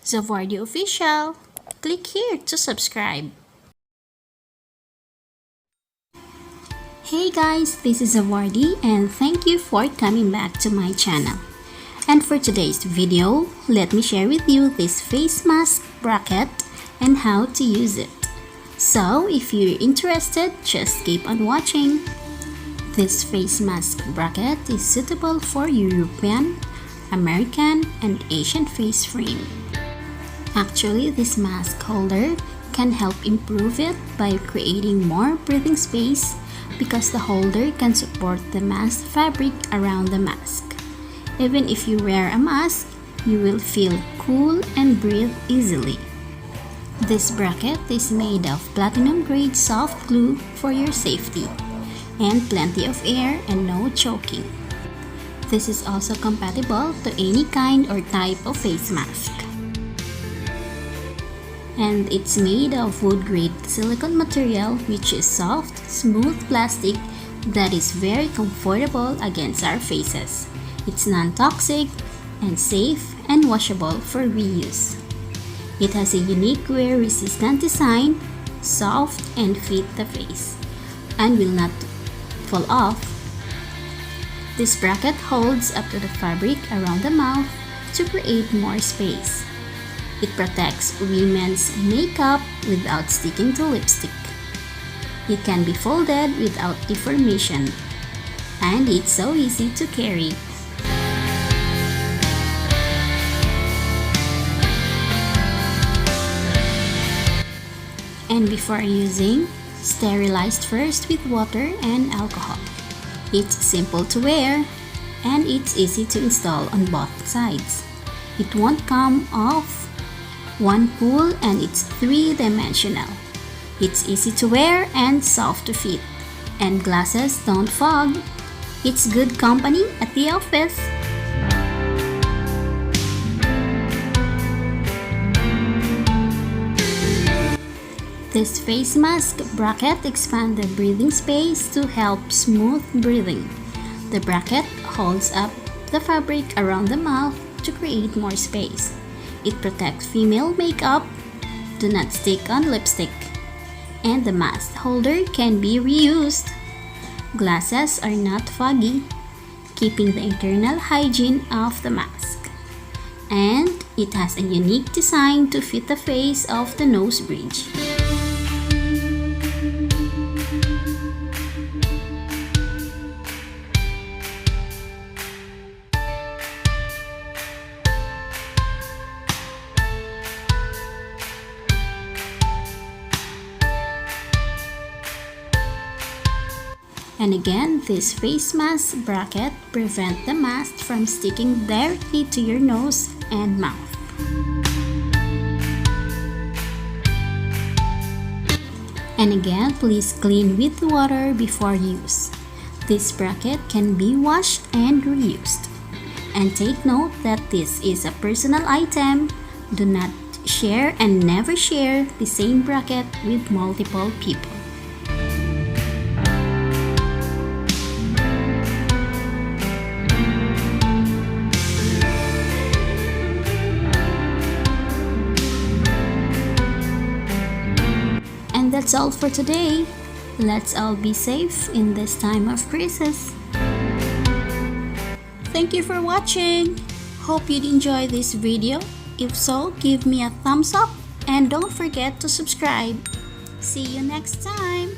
Zavardi Official. Click here to subscribe. Hey guys, this is Zavardi and thank you for coming back to my channel. And for today's video, let me share with you this face mask bracket and how to use it. So if you're interested, just keep on watching. This face mask bracket is suitable for European, American, and Asian face frame. Actually, this mask holder can help improve it by creating more breathing space because the holder can support the mask fabric around the mask. Even if you wear a mask, you will feel cool and breathe easily. This bracket is made of platinum grade soft glue for your safety, and plenty of air and no choking. This is also compatible to any kind or type of face mask. And it's made of wood grade silicone material, which is soft, smooth plastic that is very comfortable against our faces. It's non-toxic and safe and washable for reuse. It has a unique wear-resistant design, soft and fit the face, and will not fall off. This bracket holds up to the fabric around the mouth to create more space. It protects women's makeup without sticking to lipstick. It can be folded without deformation, and it's so easy to carry. And before using, sterilized first with water and alcohol. It's simple to wear and it's easy to install on both sides. It won't come off, one pull, and it's three-dimensional. It's easy to wear and soft to fit, and glasses don't fog. It's good company at the office. This face mask bracket expands the breathing space to help smooth breathing. The bracket holds up the fabric around the mouth to create more space. It protects female makeup, do not stick on lipstick, and the mask holder can be reused. Glasses are not foggy, keeping the internal hygiene of the mask. And it has a unique design to fit the face of the nose bridge. And again, this face mask bracket prevents the mask from sticking directly to your nose and mouth. And again, please clean with water before use. This bracket can be washed and reused. And take note that this is a personal item. Do not share and never share the same bracket with multiple people. And that's all for today. Let's all be safe in this time of crisis. Thank you for watching. Hope you'd enjoy this video. If so, give me a thumbs up and don't forget to subscribe. See you next time.